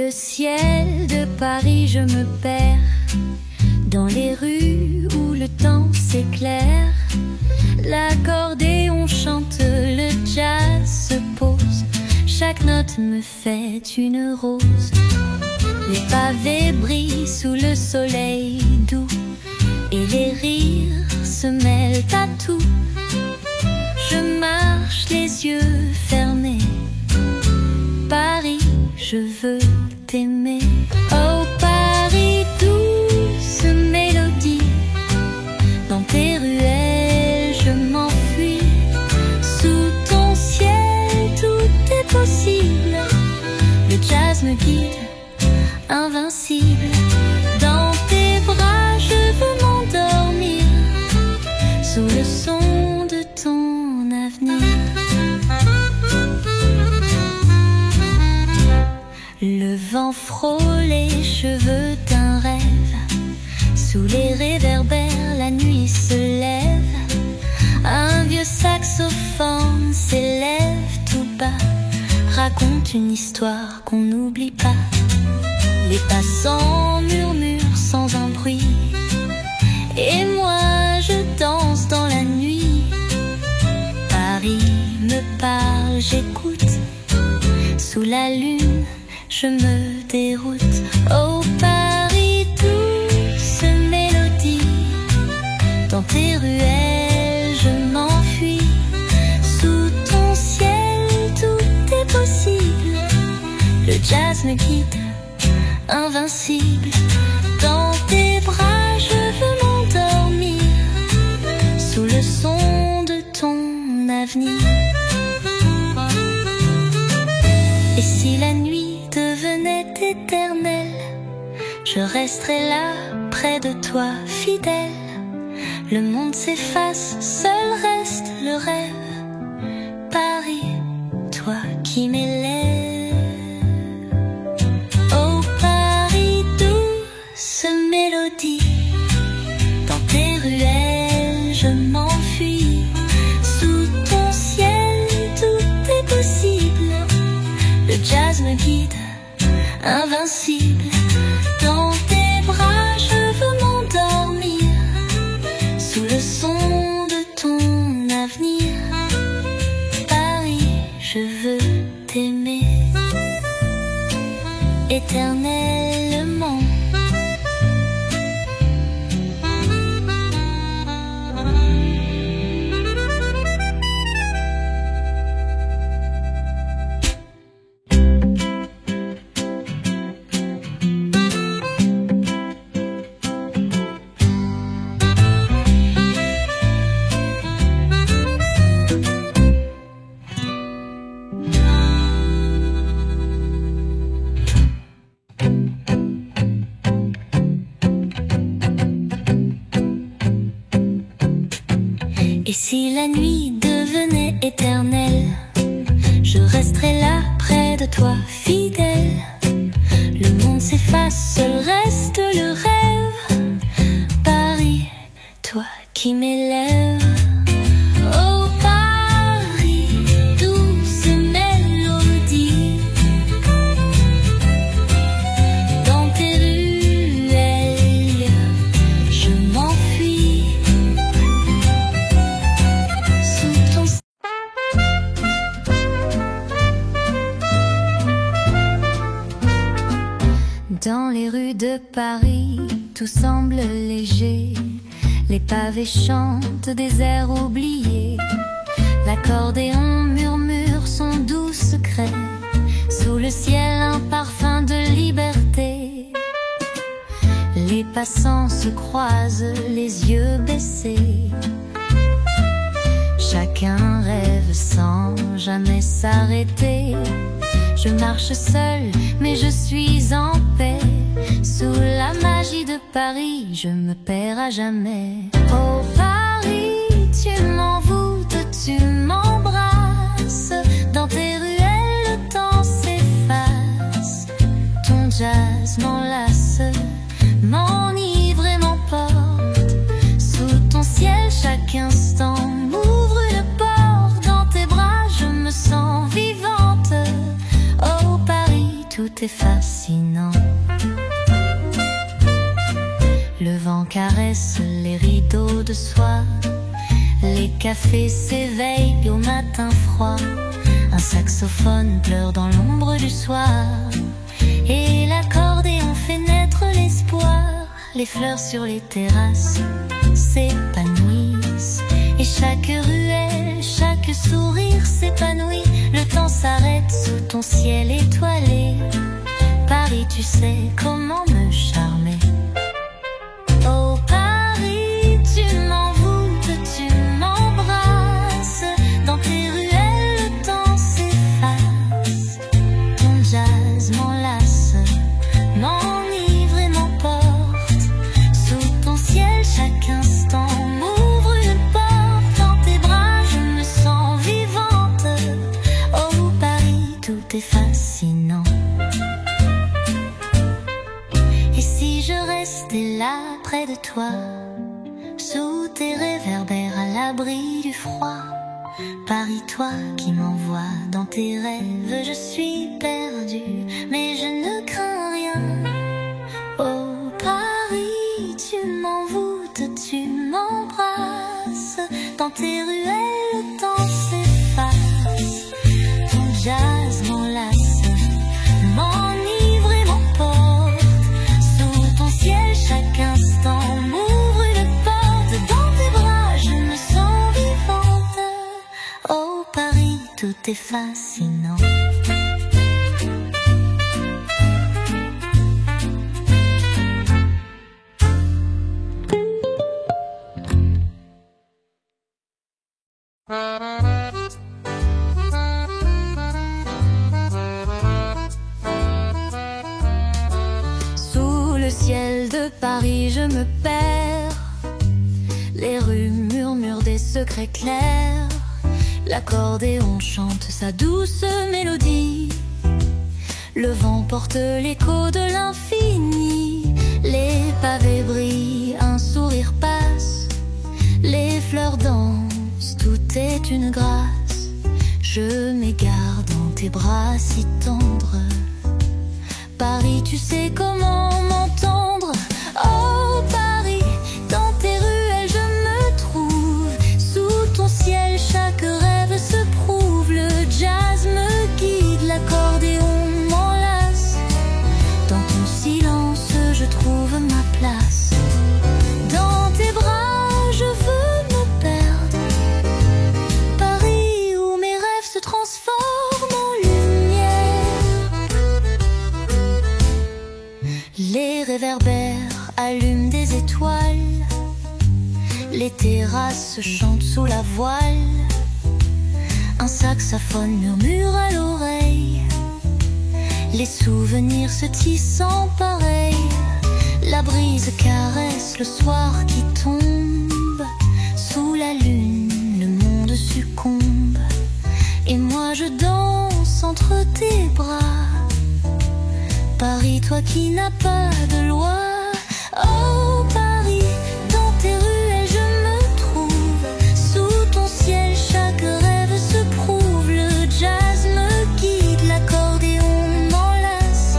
le ciel de Paris je me perds, dans les rues où le temps s'éclaire. L'accordéon chante, le jazz se pose, chaque note me fait une rose. Les pavés brillent sous le soleil doux, et les rires se mêlent à tout. Je marche les yeux fermés, Paris, je veux t'aimer. Oh Paris, douce mélodie, dans tes ruelles je m'enfuis. Sous ton ciel tout est possible, le jazz me guide, invincible. Dans tes bras je veux m'endormir, sous le son de ton avenir. Le vent frôle les cheveux d'un rêve, sous les réverbères la nuit se lève. Un vieux saxophone s'élève tout bas, raconte une histoire qu'on n'oublie pas. Les passants murmurent sans un bruit, et moi je danse dans la nuit. Paris me parle, j'écoute, sous la lune je me déroute. Oh Paris, douce mélodie, dans tes ruelles je m'enfuis. Sous ton ciel tout est possible, le jazz me guide, invincible. Dans tes bras je veux m'endormir, sous le son de ton avenir. Et si la nuit devenait éternelle, je resterai là près de toi fidèle. Le monde s'efface, seul reste le rêve. Paris, toi qui m'élèves. Oh Paris, douce mélodie, dans tes ruelles je m'enfuis. Sous ton ciel tout est possible, le jazz me guide, invincible. Dans tes bras je veux m'endormir, sous le son de ton avenir. Paris, je veux t'aimer éternellement. Et si la nuit devenait éternelle, je resterai là près de toi fidèle. Le monde s'efface, seul reste le rêve. Paris, toi qui m'élèves. Oh Paris, douce mélodie, dans tes ruelles je m'enfuis. Dans les rues de Paris, tout semble léger. Les pavés chantent des airs oubliés. L'accordéon murmure son doux secret. Sous le ciel, un parfum de liberté. Les passants se croisent, les yeux baissés. Chacun rêve sans jamais s'arrêter. Je marche seule, mais je suis en paix. Sous la magie de Paris, je me perds à jamais. Oh Paris, tu m'envoûtes, tu m'embrasses. Dans tes ruelles, le temps s'efface. Ton jazz m'enlace, m'enivre et m'emporte. Sous ton ciel, chaque instant m'ouvre une porte. Dans tes bras, je me sens vivante. Oh Paris, tout est facile. fascinant. Le vent caresse les rideaux de soie, les cafés s'éveillent au matin froid, un saxophone pleure dans l'ombre du soir, et l'accordéon fait naître l'espoir. Les fleurs sur les terrasses s'épanouissent, et chaque ruelle, chaque sourire s'épanouit. Le temps s'arrête sous ton ciel étoilé. Paris, tu sais comment me charmer. Oh Paris, tu m'envoûtes, tu m'embrasses. Dans tes ruelles, le temps s'efface. Ton jazz m'enlace, m'enivre et m'emporte. Sous ton ciel, chaque instant m'ouvre une porte. Dans tes bras, je me sens vivante. Oh Paris, tout est fascinant. Et si je restais là près de toi, sous tes réverbères à l'abri du froid? Paris, toi qui m'envoies dans tes rêves, je suis perdue, mais je ne crains rien. Oh Paris, tu m'envoûtes, tu m'embrasses. Dans tes ruelles, le temps s'efface. Ton jazz m'enlace, m'enivre et m'emporte. Sous ton ciel, chaque instant m'ouvre une porte. Dans tes bras, je me sens vivante. Oh Paris, tout est fascinant. Sous le ciel de Paris, je me perds. Les rues murmurent des secrets clairs. L'accordéon chante sa douce mélodie. Le vent porte l'écho de l'infini. Les pavés brillent, un sourire passe. Les fleurs dansent, tout est une grâce. Je m'égare dans tes bras si tendres. Paris, tu sais comment m'entendre. Oh Paris, dans tes ruelles je me trouve. Sous ton ciel, chaque rêve se prouve. Le jazz me guide, l'accordéon m'enlace. Dans ton silence, je trouve ma place. Dans tes bras, je veux me perdre. Paris, où mes rêves se transforment en lumière. Les réverbères allument des étoiles. Les terrasses chantent sous la voile. Un saxophone murmure à l'oreille. Les souvenirs se tissent en pareil. La brise caresse le soir qui tombe. Sous la lune, le monde succombe. Et moi je danse entre tes bras. Paris, toi qui n'as pas de loi. Oh Paris, dans tes ruelles je me trouve. Sous ton ciel, chaque rêve se prouve. Le jazz me guide, l'accordéon m'enlace.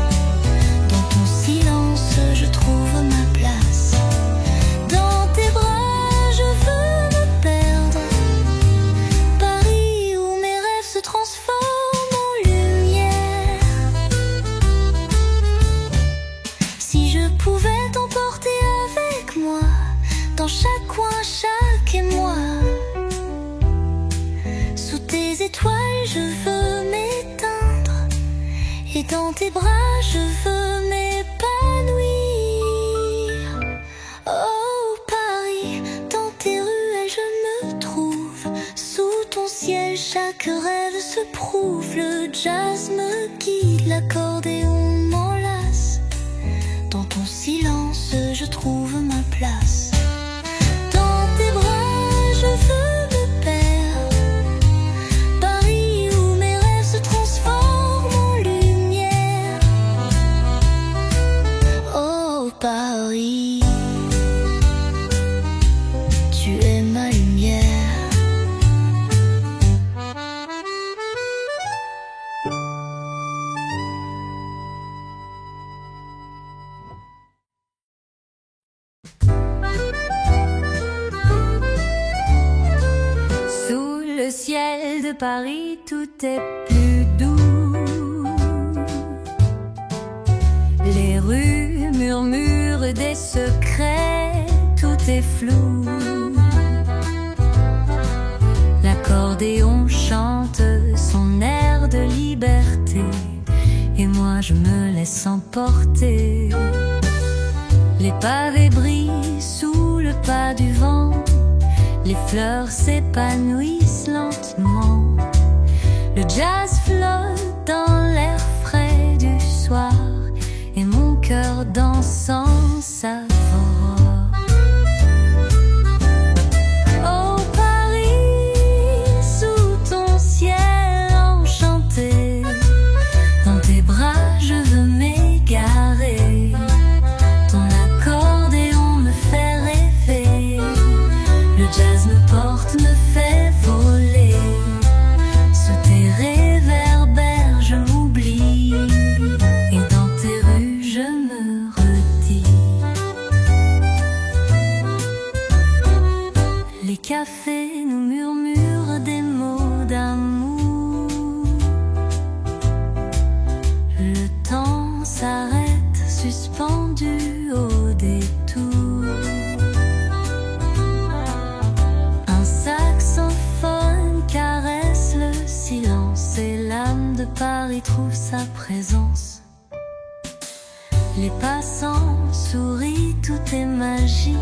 Dans ton silence, je trouve ma place. Dans tes bras, je veux me perdre. Paris, où mes rêves se transforment en lumière. Si je pouvais t'emporter avec moi, dans chaque coin, chaque émoi. Sous tes étoiles, je veux m'éteindre. Et dans tes bras, je veux m'épanouir. Oh Paris, dans tes ruelles, je me trouve. Sous ton ciel, chaque rêve se prouve. Le jazz me guide, l'accordéon m'enlace. Dans ton silence, je trouve ma place. Dans tes bras, je veux me perdre. Paris, où mes rêves se transforment en lumière. Oh Paris, tu es ma lumière. ciel de Paris, tout est plus doux. Les rues murmurent des secrets, tout est flou. L'accordéon chante son air de liberté, et moi je me laisse emporter. Les pavés brillent sous le pas du vent, les fleurs s'épanouissent lentement. Le jazz flotte dans l'air frais du soir, et mon cœur dansant s'affole. Oh Paris, sous ton ciel enchanté, dans tes bras je veux m'égarer. Ton accordéon me fait rêver, le jazz me porte, me fait voler. Sous tes réverbères je m'oublie, et dans tes rues je me redis. Les cafés nous murmurent des mots d'amour. Le temps s'arrête suspendu au détour. Un saxophone caresse le silence, et l'âme de Paris trouve sa présence. Les passants sourient, tout est magique.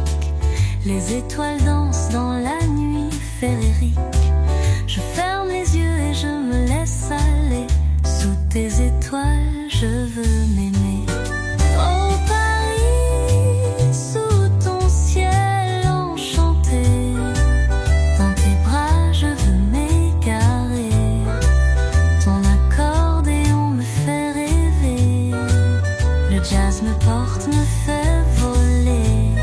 Les étoiles dansent dans la nuit féerique. Je ferme les yeux et je me laisse aller. Sous tes étoiles, je veux m'aimer. Oh Paris, sous ton ciel enchanté, dans tes bras je veux m'égarer. Ton accordéon me fait rêver, le jazz me porte, me fait voler.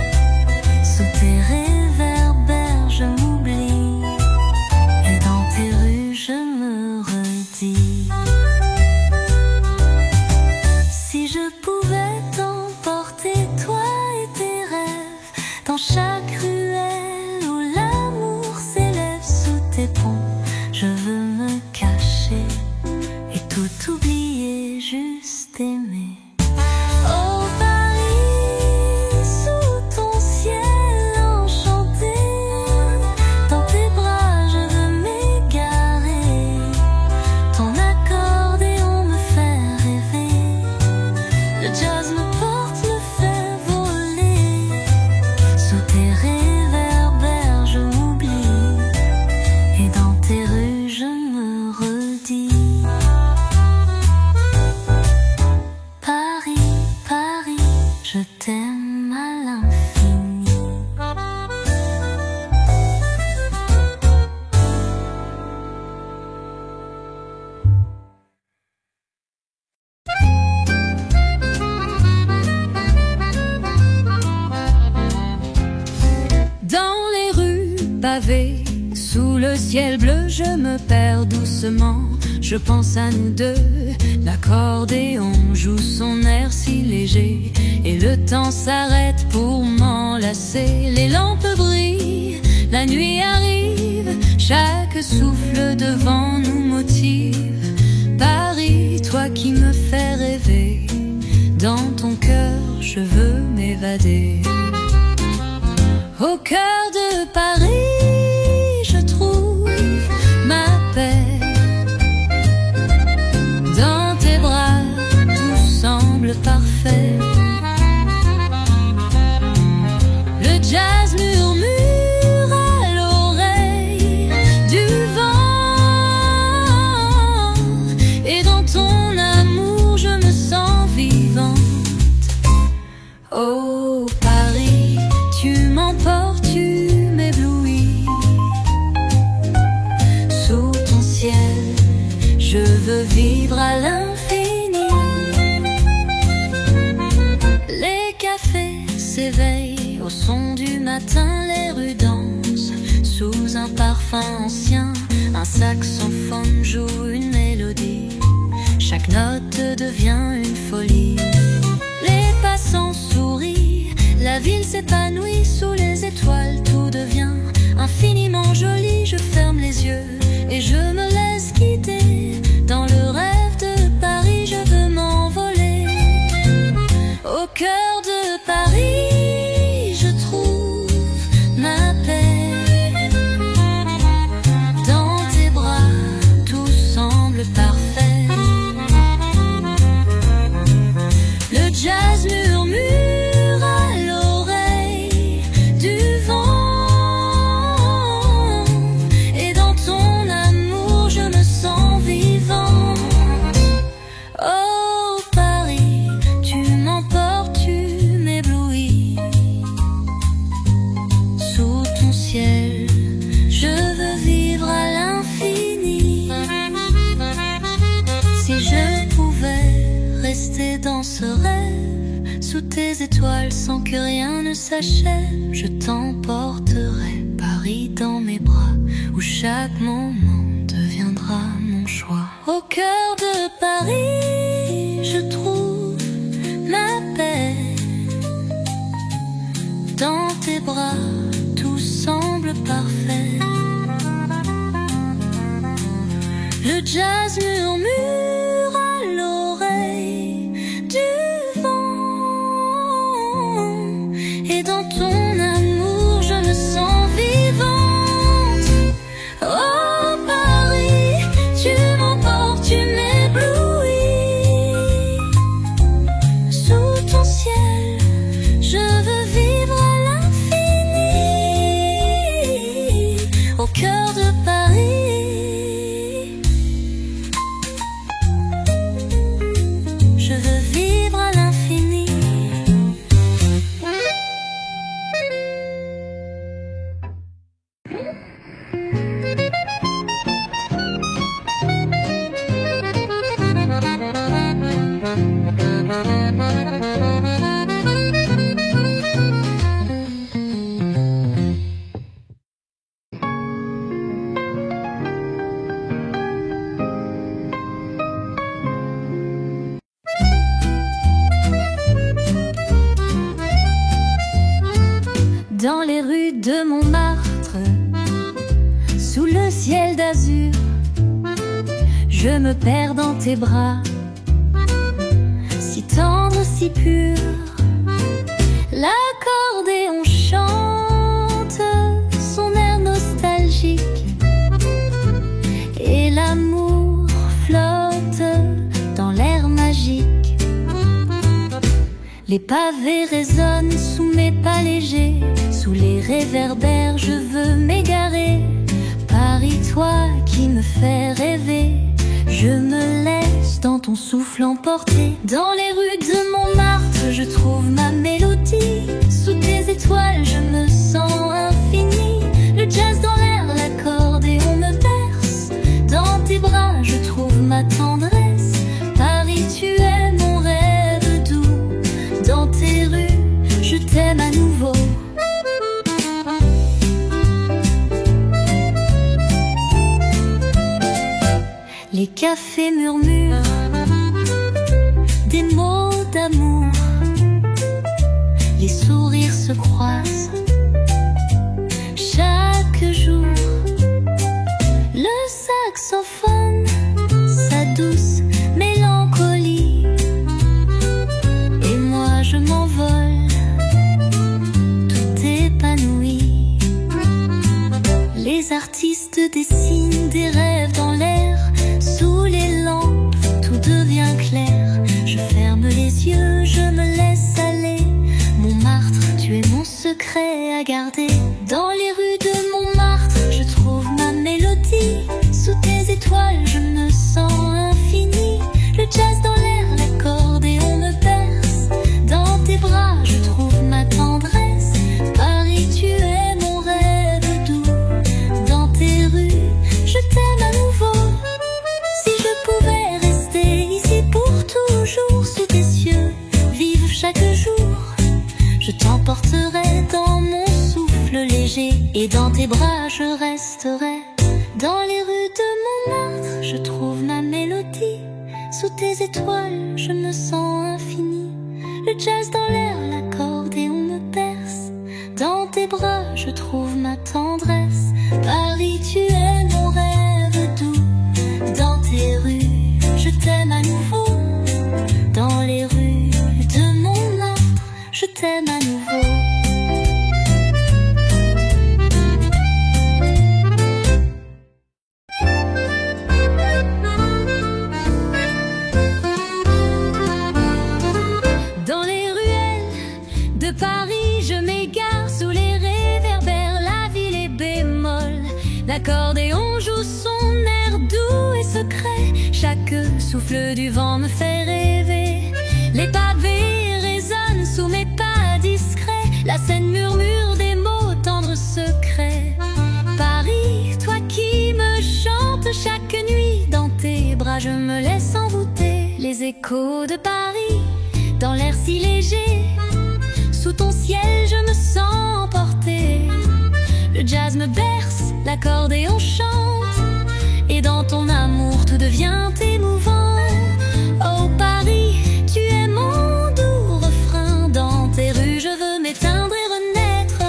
Sous tes réverbères je m'oublie, et dans tes rues je me redis. Si je pouvais t'emporter, toi et tes rêves, dans chaque ruelle où l'amour s'élève. Sous tes ponts je veux me cacher, et tout oublier, juste aimer. Oh Paris, sous ton ciel enchanté, dans tes bras je veux m'égarer. Ton accordéon me fait rêver, le jazz me porte, me fait voler. Sous tes réverbères je m'oublie, et dans tes rues je me redis. Paris, Paris, je t'aime à l'infini. Dans les rues pavées, sous le ciel bleu, je me perds doucement. Je pense à nous deux, l'accordéon joue son air si léger, et le temps s'arrête pour m'enlacer. Les lampes brillent, la nuit arrive, chaque souffle de vent nous motive. Paris, toi qui me fais rêver, dans ton cœur je veux m'évader. Au cœur de Paris, je trouve ma paix. Dans tes bras, tout semble parfait. Le jazz murmure à l'oreille du vent, et dans ton amour je me sens vivante. Oh Paris, tu m'emportes, tu m'éblouis. Sous ton ciel, je veux vivre à l'infini. Les cafés s'éveillent au son du matin, les rues dansent sous un parfum ancien. Un saxophone joue une mélodie, chaque note devient une folie. Les passants sourient, la ville s'épanouit sous les étoiles, tout devient infiniment joli. Je ferme les yeux et que rien ne s'achève, je t'emporterai Paris dans mes bras, où chaque moment deviendra mon choix. Au cœur de Paris, je trouve ma paix. Dans tes bras, tout semble parfait. Le jazz murmure à l'oreille du vent, et dans ton amour je me sens vivante. Oh Paris, tu m'emportes, tu m'éblouis. Sous ton ciel, je veux vivre à l'infini. Au cœur de Paris, je veux vivre à l'infini. Dans les rues de Montmartre, sous le ciel d'azur, je me perds dans tes bras, si tendre, si pur. L'accordéon chante son air nostalgique, et l'amour flotte dans l'air magique. Les pavés résonnent sous mes pas légers, sous les réverbères je veux m'égarer. Paris, toi qui me fais rêver, je me laisse dans ton souffle emporter. Dans les rues de Montmartre, je trouve ma mélodie. Sous tes étoiles, je me sens infini. Le jazz dans l'air, l'accordéon me berce. Dans tes bras, je trouve ma tendresse. Paris, tu es mon rêve doux. Dans tes rues, je t'aime à nouveau. Les cafés murmurent des mots d'amour, les sourires se croisent chaque jour. Le saxophone, sa douce mélancolie, et moi je m'envole tout épanoui. Les artistes dessinent des rêves dans l'air. Sous les lampes, tout devient clair. Je ferme les yeux, je me laisse aller. Montmartre, tu es mon secret à garder. Dans les rues de Montmartre, je trouve ma mélodie. Sous tes étoiles, je me sens infini. Le jazz dans l'air, l'accordéon me berce. Dans tes bras, je trouve ma tendresse. Paris, tu es mon rêve doux. Dans tes rues, je t'aime à nouveau. Toujours sous tes cieux, vive chaque jour. Je t'emporterai dans mon souffle léger, et dans tes bras je resterai. Dans les rues de Montmartre, je trouve ma mélodie. Sous tes étoiles, je me sens infini. Le jazz dans l'air, l'accordéon me berce. Dans tes bras, je trouve ma tendresse. Paris, tu es mon rêve doux. Dans tes rues, je t'aime à nouveau. Dans les rues de Montmartre, je t'aime à nouveau. Dans les ruelles de Paris, je m'égare sous les réverbères. La ville est bémol, l'accordéon joue son air doux et secret. Chaque souffle du vent me fait rêver. Les pavés résonnent sous mes pas discrets. La scène murmure des mots tendres secrets. Paris, toi qui me chantes chaque nuit. Dans tes bras je me laisse envoûter. Les échos de Paris, dans l'air si léger. Sous ton ciel, je me sens emportée. Le jazz me berce, l'accordéon chante, et dans ton amour tout devient émouvant. Oh Paris, tu es mon doux refrain. Dans tes rues, je veux m'éteindre et renaître.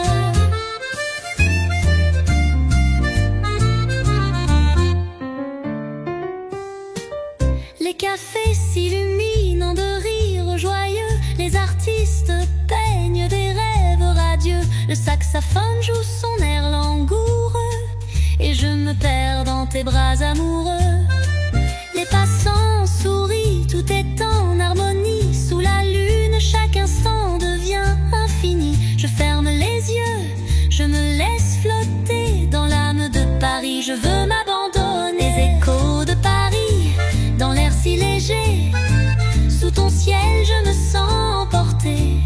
Les cafés s'illuminent de rires joyeux, les artistes peignent des rêves radieux. Le saxophone joue son air langoureux, et je me perds dans tes bras amoureux. Les passants sourient, tout est en harmonie. Sous la lune, chaque instant devient infini. Je ferme les yeux, je me laisse flotter dans l'âme de Paris. Je veux m'abandonner. Les échos de Paris, dans l'air si léger. Sous ton ciel, je me sens emportée.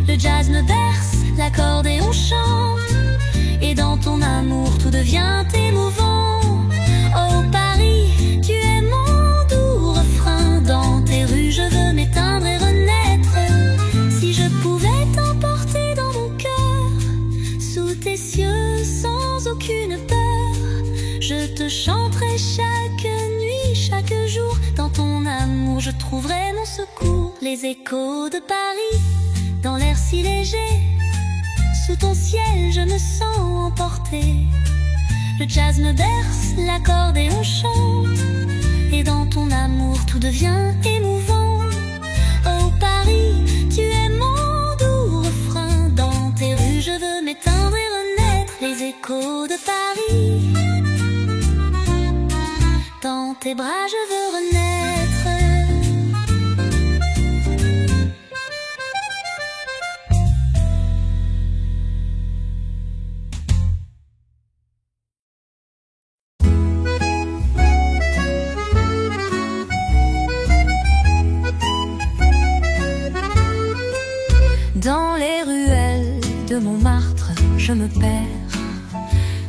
Le jazz me berce, l'accordéon chante, et dans ton amour tout devient émouvant. Oh Paris, tu es mon doux refrain. Dans tes rues, je veux m'éteindre et renaître. Si je pouvais t'emporter dans mon cœur, sous tes cieux sans aucune peur, je te chanterai chaque nuit, chaque jour. Dans ton amour, je trouverai mon secours. Les échos de Paris, dans l'air si léger. Sous ton ciel, je me sens emportée. Le jazz me berce, l'accordéon chante, et dans ton amour tout devient émouvant. Oh Paris, tu es mon doux refrain. Dans tes rues, je veux m'éteindre et renaître. Les échos de Paris, dans tes bras, je veux renaître. Dans les ruelles de Montmartre, je me perds.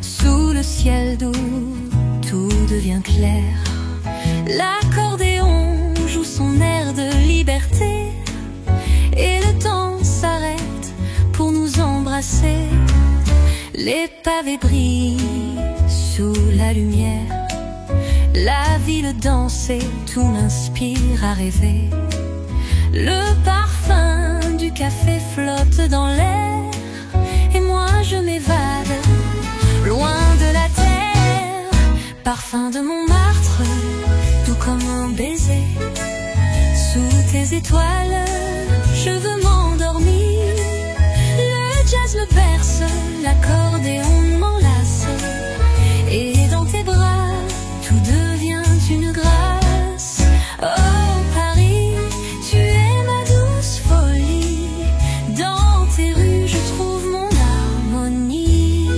Sous le ciel d'où tout devient clair. L'accordéon joue son air de liberté, et le temps s'arrête pour nous embrasser. Les pavés brillent sous la lumière. La ville danse et tout m'inspire à rêver. Le parfum du café flotte dans l'air, et moi je m'évade loin de la terre. Parfum de Montmartre, doux comme un baiser. Sous tes étoiles, je veux m'endormir. Le jazz me berce, l'accordéon m'enlace, et dans tes bras, tout devient une grâce. Oh Paris, tu es ma douce folie. Dans tes rues, je trouve mon harmonie.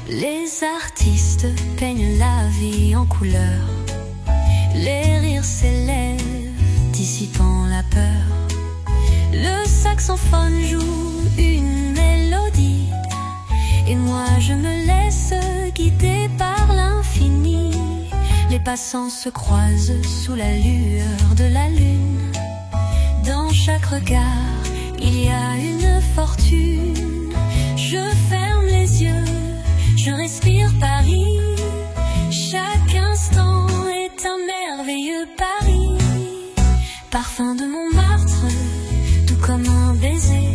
Les artistes peignent la vie en couleurs. Les rires s'élèvent, dissipant la peur. Le saxophone joue une mélodie, et moi je me laisse guider par l'infini. Les passants se croisent sous la lueur de la lune. Dans chaque regard, il y a une fortune. Je ferme les yeux, je respire Paris. Chaque instant est un merveilleux Paris. Parfum de Montmartre, tout comme un baiser.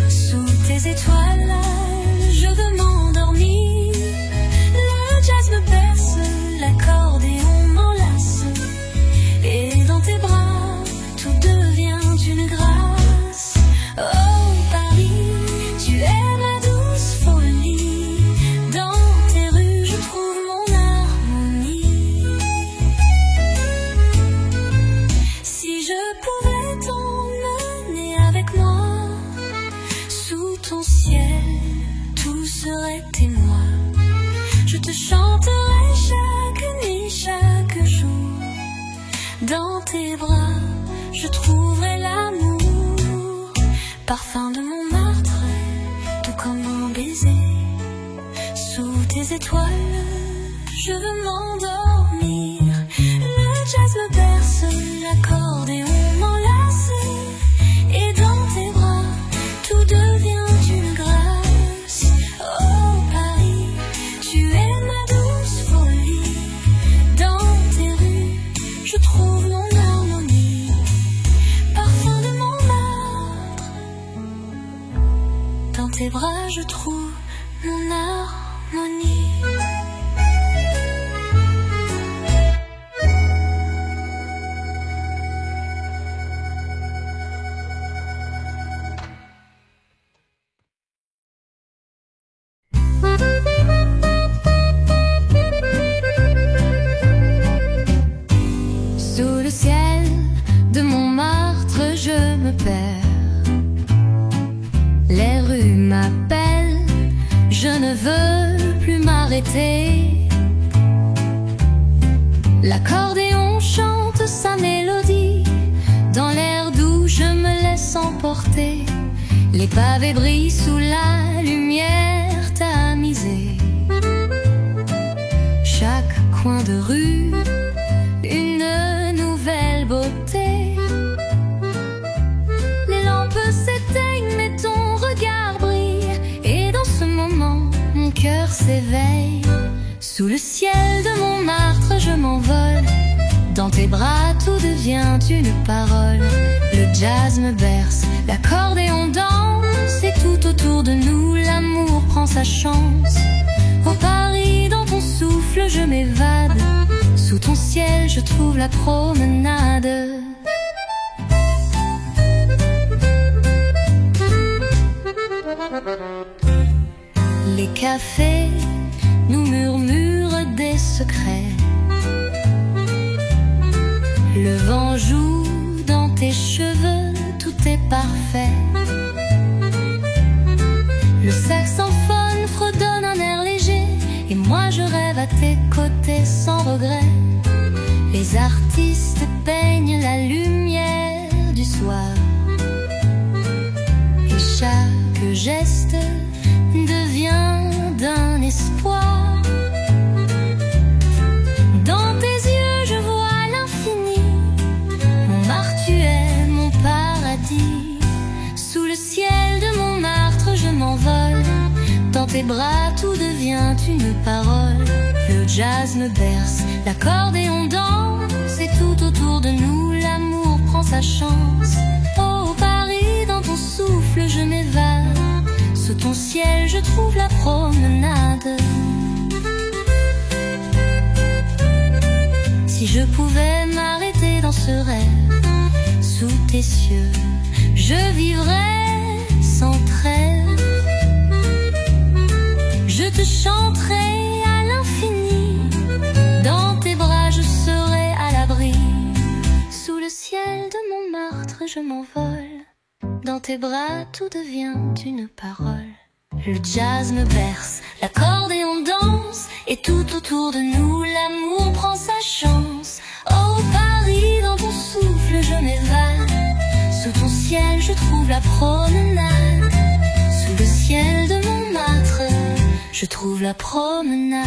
Sous tes étoiles, je veux m'endormir. Le jazz me berce, l'accordéon m'enlace, et dans tes bras, tout devient une grâce. Oh Paris, tu es ma douce folie. Dans tes rues, je trouve mon harmonie. Si je pouvais t'emmener avec moi, sous ton ciel, tout serait témoin. Je te chanterai chaque nuit, chaque jour. Dans tes bras, je trouverai l'amour. Parfum de Montmartre, tout comme un baiser. Sous tes étoiles, je veux m'endormir. Le jazz me berce, l'accordéon m'enlace, beauté. L'accordéon chante sa mélodie, dans l'air doux je me laisse emporter. Les pavés brillent sous la lumière tamisée. Chaque coin de rue, une nouvelle beauté. Les lampes s'éteignent mais ton regard brille, et dans ce moment mon cœur s'éveille. Sous le ciel de Montmartre je m'envole, dans tes bras tout devient une parole. Le jazz me berce, l'accordéon danse, et tout autour de nous l'amour prend sa chance. Au Paris dans ton souffle je m'évade, sous ton ciel je trouve la promenade. Les cafés nous murmurent des secrets. Le vent joue dans tes cheveux, tout est parfait. Le saxophone fredonne un air léger, et moi je rêve à tes côtés sans regret. Les artistes peignent la lumière du soir, et chaque geste devient d'un espoir. Dans tes yeux je vois l'infini, Montmartre tu es mon paradis. Sous le ciel de Montmartre je m'envole, dans tes bras tout devient une parole. Le jazz me berce, l'accordéon danse, et tout autour de nous l'amour prend sa chance. Oh Paris, dans ton souffle je m'évade, sous ton ciel je trouve la promenade. Si je pouvais m'arrêter dans ce rêve, sous tes cieux je vivrais sans trêve. Je te chanterai à l'infini, dans tes bras je serai à l'abri. Sous le ciel de Montmartre je m'envole, dans tes bras tout devient une parole. Le jazz me berce, l'accordéon danse, et tout autour de nous l'amour prend sa chance. Oh Paris, dans ton souffle je m'évade, sous ton ciel je trouve la promenade. Sous le ciel de Montmartre je trouve la promenade.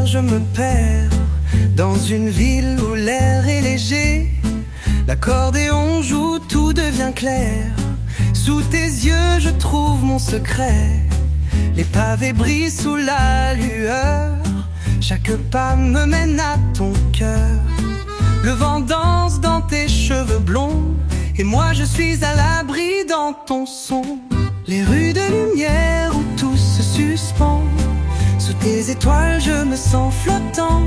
Je me perds dans une ville où l'air est léger. L'accordéon joue, tout devient clair. Sous tes yeux je trouve mon secret. Les pavés brillent sous la lueur. Chaque pas me mène à ton cœur. Le vent danse dans tes cheveux blonds, et moi je suis à l'abri dans ton son. Les rues de lumière où tout se suspend, sous tes étoiles je me sens flottant.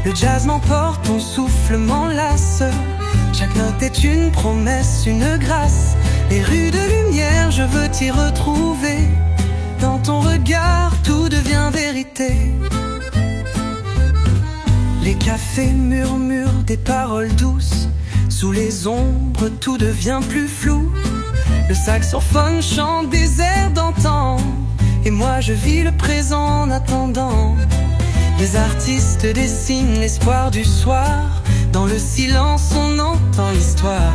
Le jazz m'emporte, ton souffle m'enlace. Chaque note est une promesse, une grâce. Les rues de lumière, je veux t'y retrouver. Dans ton regard, tout devient vérité. Les cafés murmurent des paroles douces. Sous les ombres, tout devient plus flou. Le saxophone chante des airs d'antan, et moi je vis le présent en attendant. Les artistes dessinent l'espoir du soir. Dans le silence on entend l'histoire.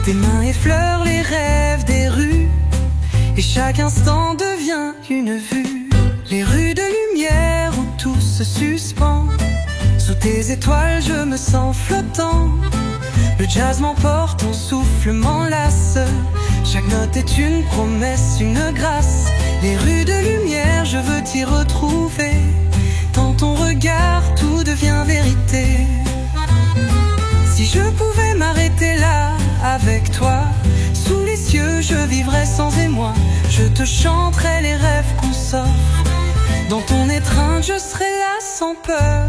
Tes mains effleurent les rêves des rues, et chaque instant devient une vue. Les rues de lumière où tout se suspend, sous tes étoiles je me sens flottant. Le jazz m'emporte, ton souffle m'enlace. Chaque note est une promesse, une grâce. Les rues de lumière, je veux t'y retrouver. Dans ton regard, tout devient vérité. Si je pouvais m'arrêter là, avec toi, sous les cieux, je vivrais sans émoi. Je te chanterai les rêves qu'on s'offre. Dans ton étreinte, je serai là sans peur.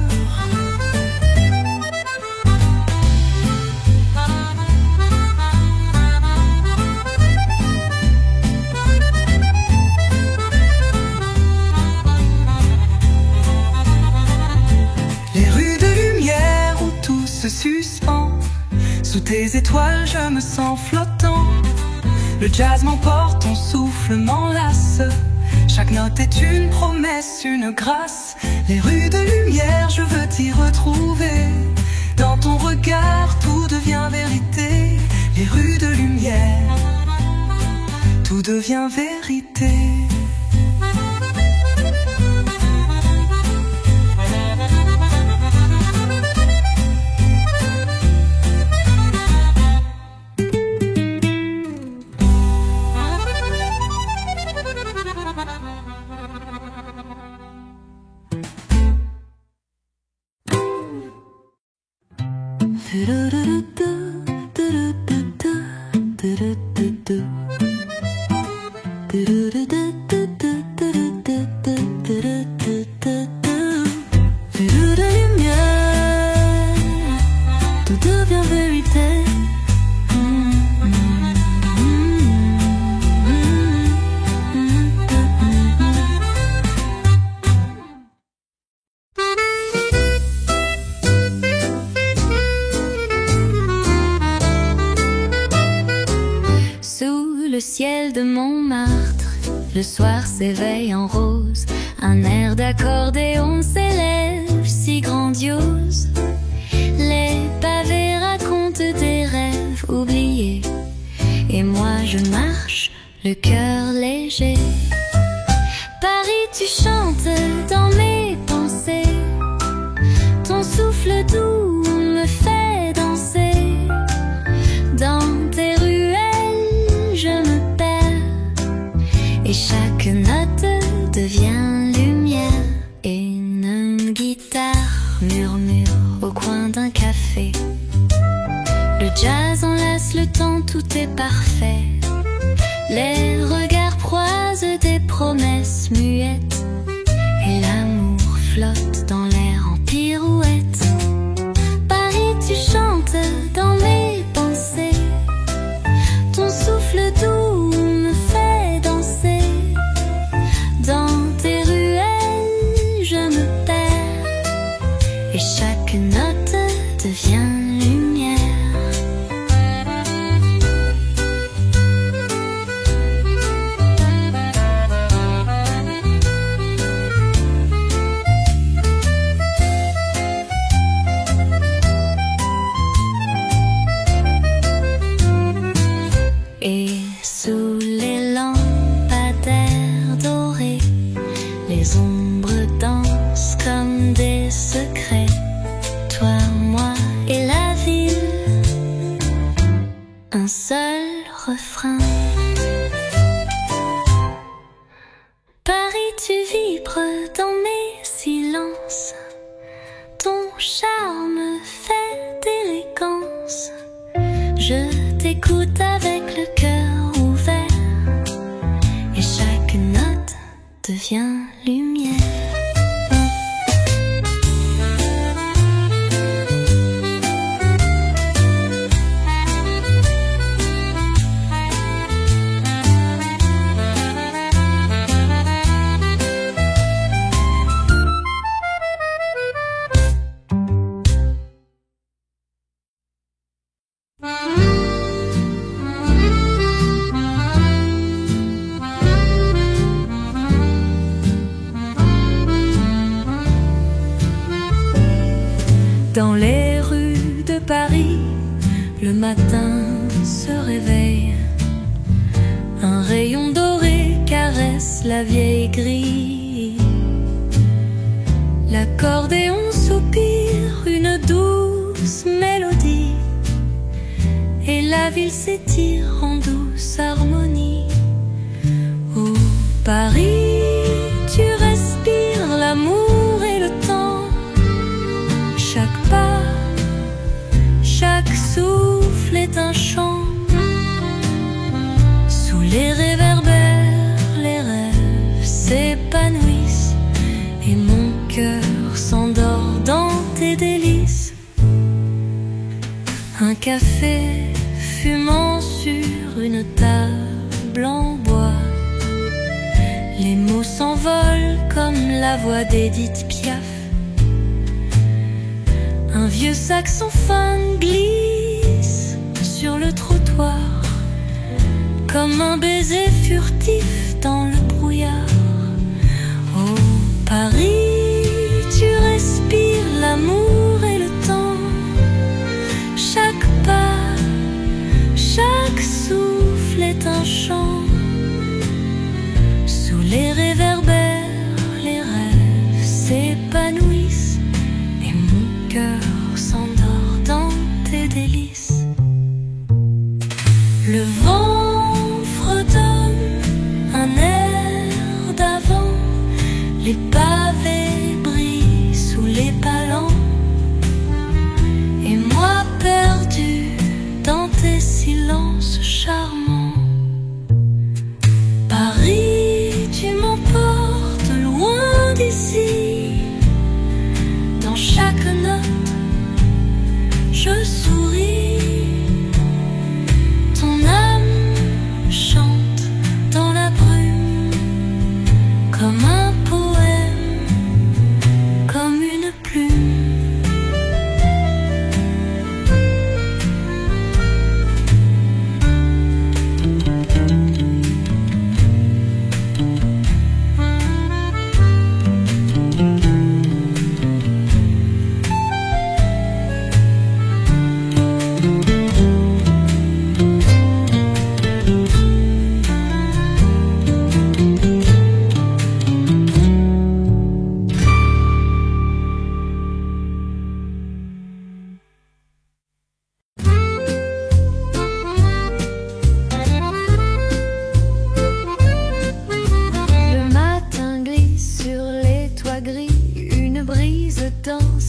Les rues de lumière où tout se suspend. Sous tes étoiles, je me sens flottant. Le jazz m'emporte, ton souffle m'enlace. Chaque note est une promesse, une grâce. Les rues de lumière, je veux t'y retrouver. Dans ton regard, tout devient vérité. Les rues de lumière, tout devient vérité. Le ciel de Montmartre, le soir s'éveille en rose. Un air d'accordéon s'élève si grandiose. Les pavés racontent des rêves oubliés. Et moi je marche, le cœur léger. Paris, tu chantes dans mes pensées. Ton souffle doux me fait danser. Dans tes ruelles, je me perds. Et chaque note devient lumière. Une guitare murmure au coin d'un café. Le jazz enlace le temps, tout est parfait. Les regards croisent des promesses muettes. Et l'amour flotte dans l'air en pirouette. Paris, tu chantes dans mes pensées. Ton souffle doux me fait danser. Dans tes ruelles, je me perds. Et chaque note devient lumière. Et sous les lampadaires dorés, les ombres dansent comme des secrets. Toi, moi et la ville, un seul refrain. Paris, tu vibres dans mes silences. Ton charme fait d'élégance. Je t'écoute avec le cœur ouvert. Et chaque note devient lumière. Dans les rues de Paris, le matin se réveille. Un rayon doré caresse la vieille grille. L'accordéon soupire une douce mélodie. la ville s'étire en douce harmonie. Oh Paris, tu respires l'amour et le temps. Chaque pas, chaque souffle est un chant. Sous les réverbères, les rêves s'épanouissent et mon cœur s'endort dans tes délices. Un café fumant sur une table en bois. Les mots s'envolent comme la voix d'Édith Piaf. Un vieux saxophone glisse sur le trottoir, comme un baiser furtif dans le brouillard. Oh Paris, tu respires l'amour et le temps. Chaque pas, chaque souffle est un chant. Sous les réverbères, les rêves s'épanouissent et mon cœur s'endort dans tes délices. Le vent fredonne un air d'avant, les pavés brillent sous les palans, et moi perdu dans tes silences charmants. Paris, tu m'emportes loin d'ici. Dans chaque note, je souris. Ton âme chante dans la brume, comme un poème, comme une plume.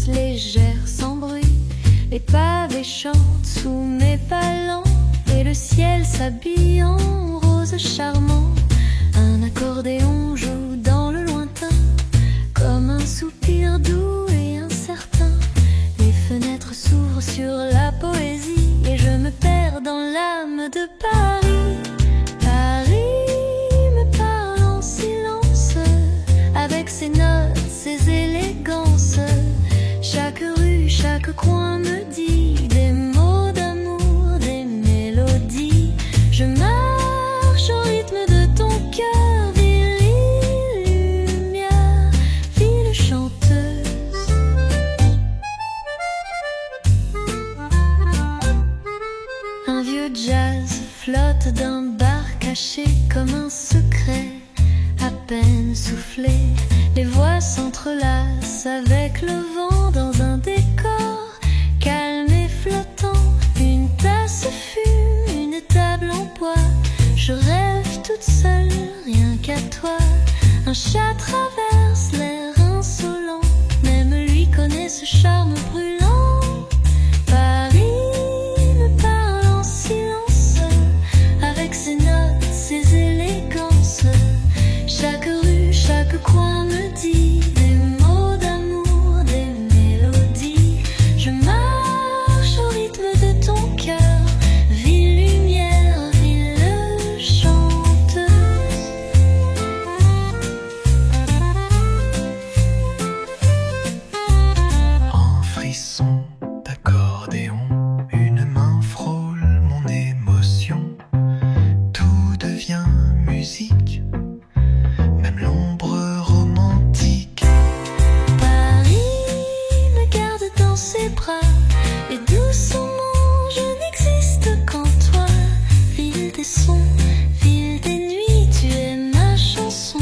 Légère sans bruit, les pavés chantent sous mes palans et le ciel s'habille en rose charmant. Un accordéon joue dans le lointain comme un soupir doux et incertain. Les fenêtres s'ouvrent sur la poésie et je me perds dans l'âme de Paris. Paris me parle en silence avec ses notes, ses élégances. Chaque rue, chaque coin me dit des mots d'amour, des mélodies. Je marche au rythme de ton cœur, ville lumière, ville chanteuse. Un vieux jazz flotte d'un bar caché comme un secret, à peine soufflé. Les voix s'entrelacent avec le vent dans un décor calme et flottant. Une tasse fume, une table en bois. Je rêve toute seule, rien qu'à toi. Un chat traverse l'air insolent, même lui connaît ce charme brûlant. Paris me parle en silence avec ses notes, ses élégances. Chaque rue, chaque coin me dit des mots d'amour, des mélodies. Je marche au rythme de ton cœur, ville lumière, ville chanteuse. En frisson d'accordéon, une main frôle mon émotion. Tout devient musique, même l'ombre romantique. Paris me garde dans ses bras et doucement je n'existe qu'en toi. Ville des sons, ville des nuits, tu es ma chanson,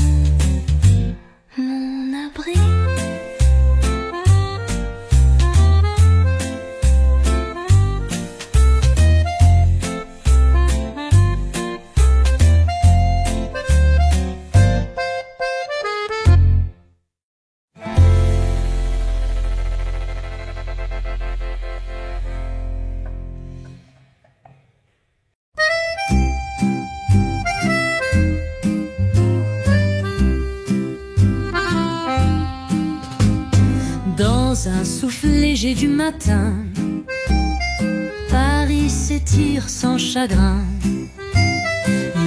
mon abri. Dans un souffle léger du matin, Paris s'étire sans chagrin.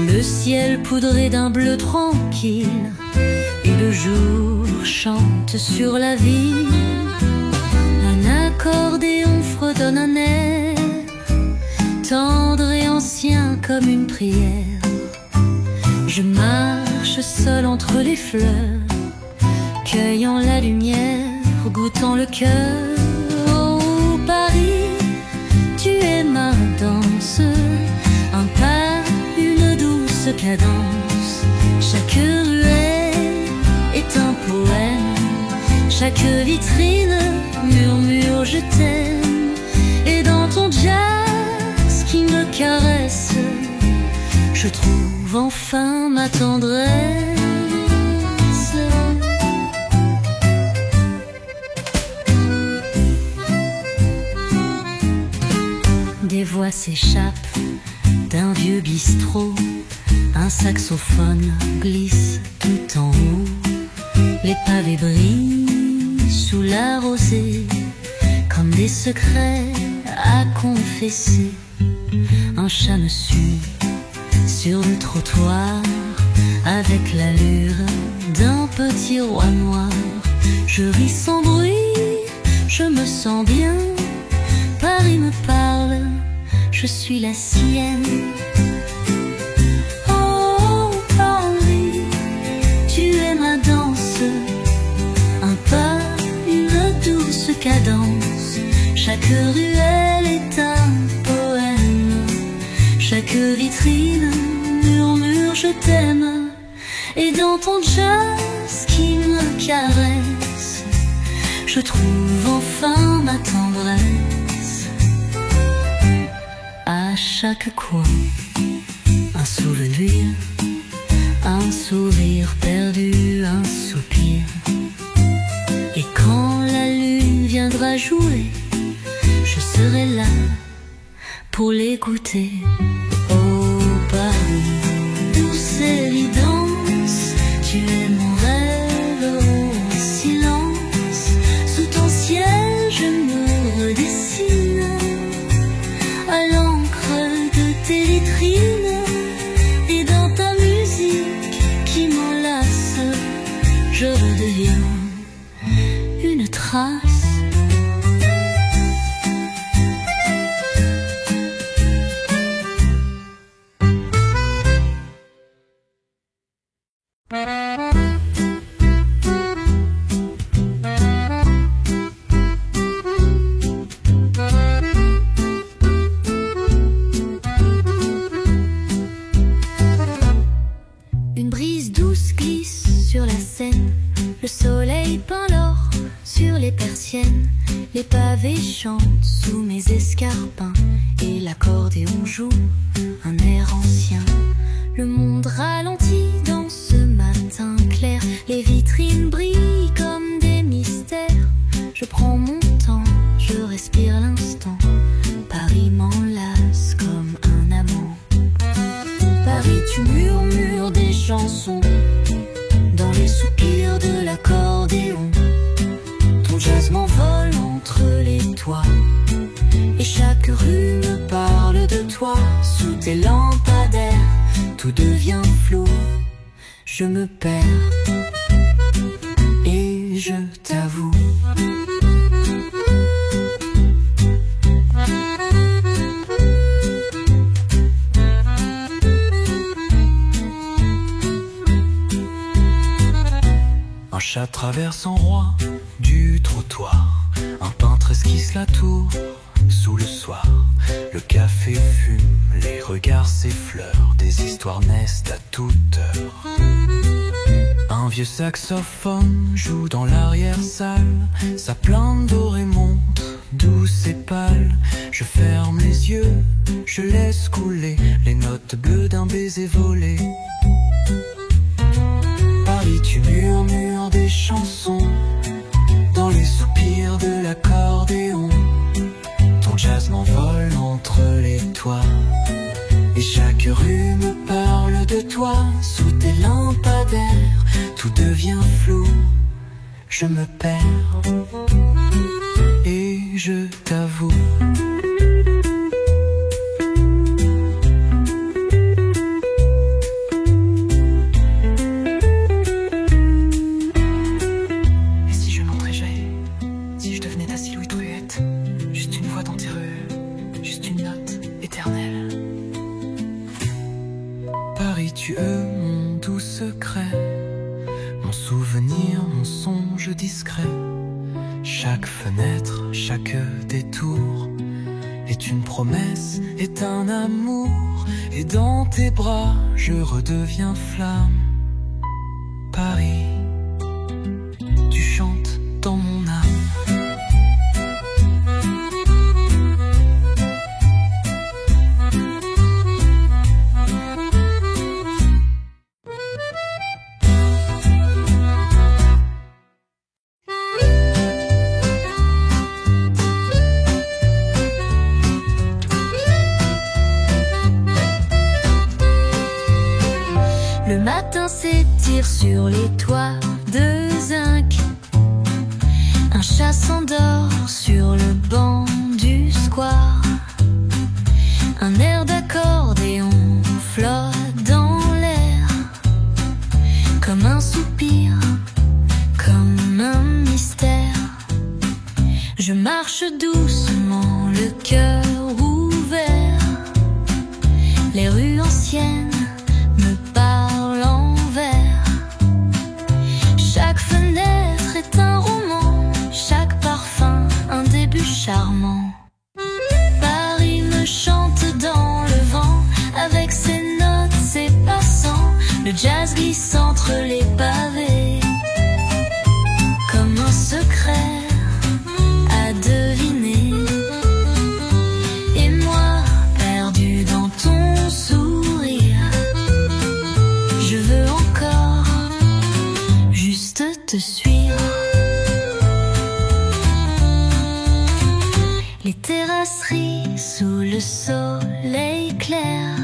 Le ciel poudré d'un bleu tranquille, et le jour chante sur la ville. Un accordéon fredonne un air, tendre et ancien comme une prière. Je marche seul entre les fleurs, cueillant la lumière, goûtant le cœur. Oh Paris, tu es ma danse, un pas, une douce cadence. Chaque ruelle est un poème, chaque vitrine murmure je t'aime. Et dans ton jazz qui me caresse, je trouve enfin ma tendresse. Des voix s'échappent d'un vieux bistrot, un saxophone glisse tout en haut. Les pavés brillent sous la rosée, comme des secrets à confesser. Un chat me suit sur le trottoir, avec l'allure d'un petit roi noir. Je ris sans bruit, je me sens bien. Paris me parle, je suis la sienne. Oh Paris, tu es ma danse, un pas, une douce cadence. Chaque ruelle est un poème, chaque vitrine murmure je t'aime. Et dans ton jazz qui me caresse, je trouve enfin ma tendresse. À chaque coin, un souvenir, un sourire perdu, un soupir. Et quand la lune viendra jouer, je serai là pour l'écouter. Oh Paris, douce évidence, tu es mon rêve au silence. Sous ton ciel je me redessine, à l'encre de tes vitrines. Et dans ta musique qui m'enlace, je redeviens une trace. Une brise douce glisse sur la Seine, le soleil peint l'or sur les persiennes. Les pavés chantent sous mes escarpins, et l'accordéon joue un air ancien. Le monde ralentit dans ce matin clair, les vitrines brillent comme des mystères. Je prends mon temps, je respire l'instant, Paris m'enlace comme un amant. Paris, tu murmures des chansons dans les soupirs de l'accordéon. Ton jazz m'envole entre les toits, et chaque rue me parle de toi. Sous tes lampadaires, tout devient flou. Je me perds et je t'avoue. Un chat traverse en roi du trottoir, un peintre esquisse la tour sous le soir. Le café fume, les regards s'effleurent, des histoires naissent à toute heure. Un vieux saxophone joue dans l'arrière-salle, sa plainte dorée monte, douce et pâle. Je ferme les yeux, je laisse couler les notes bleues d'un baiser volé. Paris, tu murmures des chansons dans les soupirs de l'accordéon. Ton jazz m'envole entre les toits, et chaque rue me parle de toi. Sous tes lampadaires, tout devient flou. je me perds et je t'avoue. Et si je m'entrégeais, si je devenais ta silhouette ruette, juste une voix dans tes rues, juste une note éternelle. Paris, tu es mon doux secret, mon souvenir, mon songe discret. Chaque fenêtre, chaque détour est une promesse, est un amour. Et dans tes bras, je redeviens flamme. Paris, tu chantes dans mon âme. Le matin s'étire sur les toits de zinc. Un chat s'endort sur le banc du square. Un air d'accordéon flotte dans l'air, comme un soupir, comme un mystère. Je marche doucement, le cœur ouvert. Les rues anciennes me parlent en vers. Chaque fenêtre est un roman, chaque parfum un début charmant. Paris me chante dans le vent, avec ses notes, ses passants. Le jazz glisse entre les pavés, comme un secret à deviner. Et moi, perdu dans ton sourire, je veux encore juste te suivre. Les terrasseries sous le soleil clair,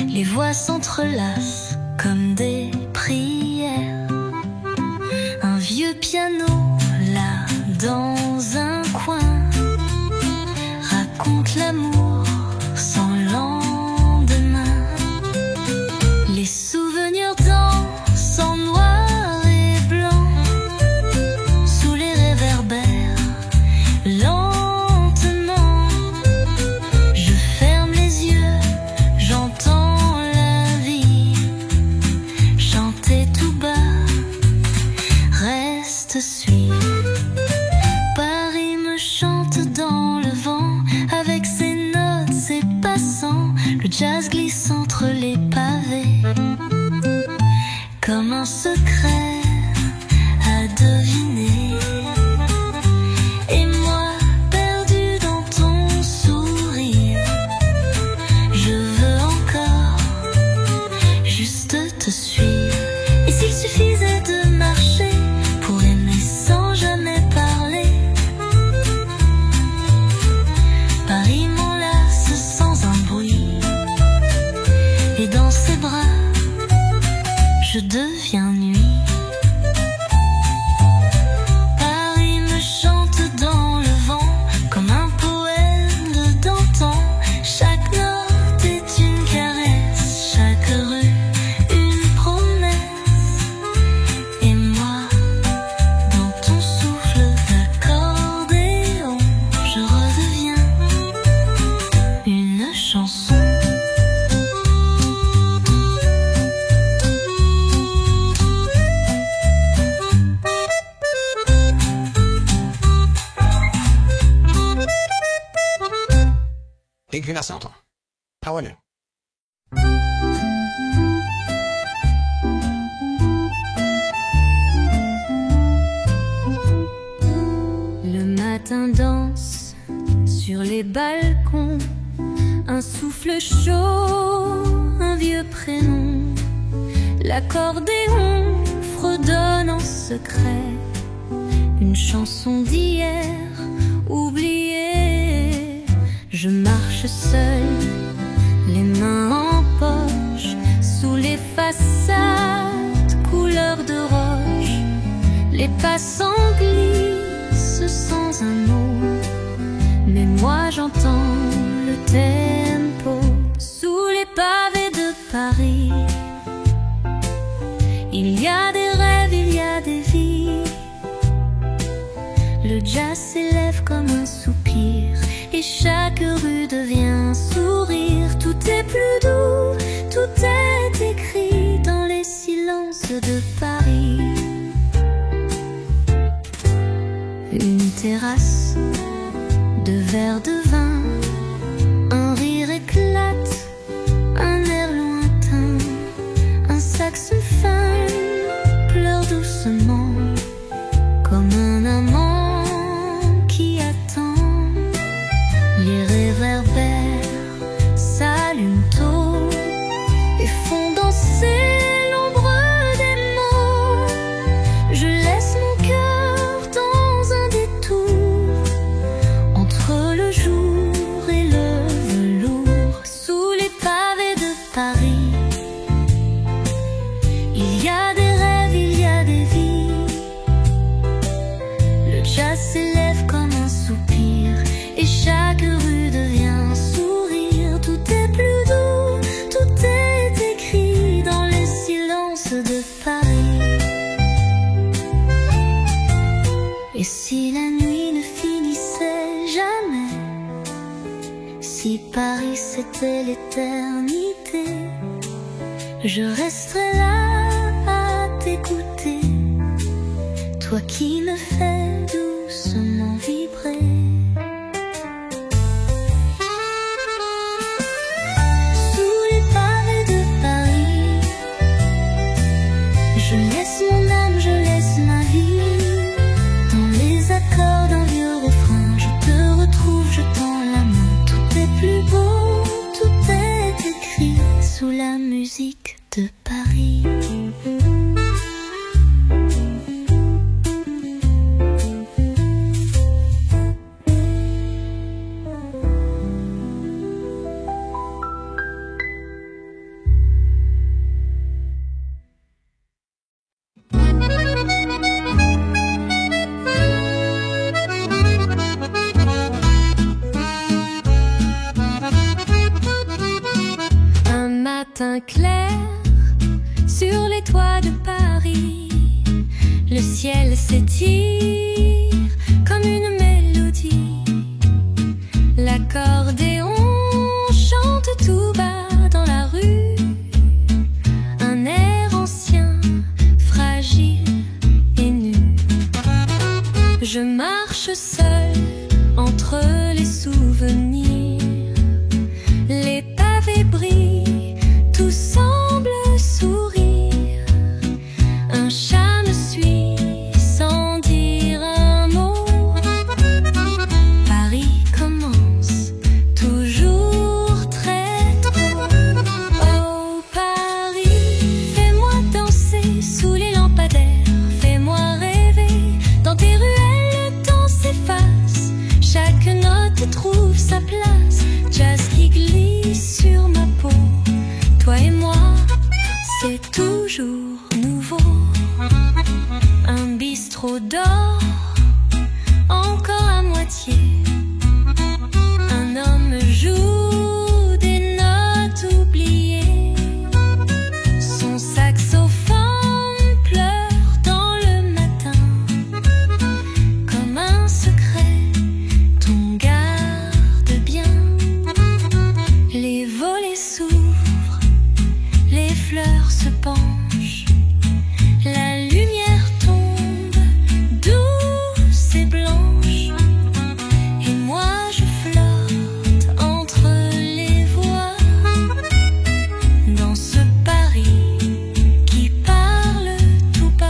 les voix s'entrelacent comme des prières. Un vieux piano là dans un coin raconte l'amour sans lendemain. Les souvenirs dansent en noir et blanc sous les réverbères. Lentement, je ferme les yeux, j'entends la vie chanter tout bas. Reste, suis. Paris me chante dans le vent, avec ses notes, ses passants. Le jazz glisse entre les pavés, comme un secret à deviner. Et moi, perdu dans ton sourire, je veux encore juste te suivre. Et s'il suffisait de marcher pour aimer sans jamais parler, Paris m'enlace sans un bruit, et dans ses bras, je deviens nuit. Paris me chante dans le vent, comme un poème d'antan. Chaque note est une caresse, chaque rue une promesse. Et moi, dans ton souffle d'accordéon, je redeviens une chanson. Inclinação. Tá olhando. Le matin danse sur les balcons, un souffle chaud, un vieux prénom. L'accordéon fredonne en secret une chanson d'hier oubliée. Je marche seule, les mains en poche, sous les façades couleur de roche. Les Paris. Il y a des rêves, il y a des vies. Le jazz s'élève comme un soupir et chaque rue devient un sourire. Tout est plus doux, tout est écrit dans les silences de Paris. Une terrasse, deux verres de vin, un rire éclate, un air lointain, un saxophone pleure doucement comme un amant qui attend. Les réverbères s'allument tôt et font danser l'ombre des mots. Je laisse mon cœur dans un détour entre le jour et le velours. Sous les pavés de Paris, il y a des rêves, il y a des vies. Le jazz s'élève comme un soupir et chaque rue devient un sourire. Tout est plus doux, tout est écrit dans les silences de Paris. Et si la nuit ne finissait jamais, si Paris c'était l'éternité, je resterai là à t'écouter, toi qui me fais doucement vibrer. Sous les pavés de Paris, je laisse mon âme, je laisse ma vie. Dans les accords d'un vieux refrain, je te retrouve, je tends la main. Tout est plus beau, tout est écrit sous la musique de Paris. Un matin clair, sur les toits de Paris, le ciel s'étire comme une mélodie. L'accordéon chante tout bas dans la rue, un air ancien, fragile et nu. Je marche seule entre les souvenirs, les pavés brillent, tout semble sourire. Un chat me suit sans dire un mot. Paris commence toujours très tôt. Oh Paris, fais-moi danser sous les lampadaires, fais-moi rêver dans tes ruelles, le temps s'efface, chaque note trouve sa place. Jazz qui glisse sur ma peau, toi et moi, c'est toujours nouveau. Un bistrot d'or, encore à moitié. Un homme joue des notes oubliées. Son saxophone pleure dans le matin, comme un secret, ton garde bien. Les volets s'ouvrent, les fleurs se penchent, la lumière tombe douce et blanche, et moi je flotte entre les voix dans ce Paris qui parle tout bas.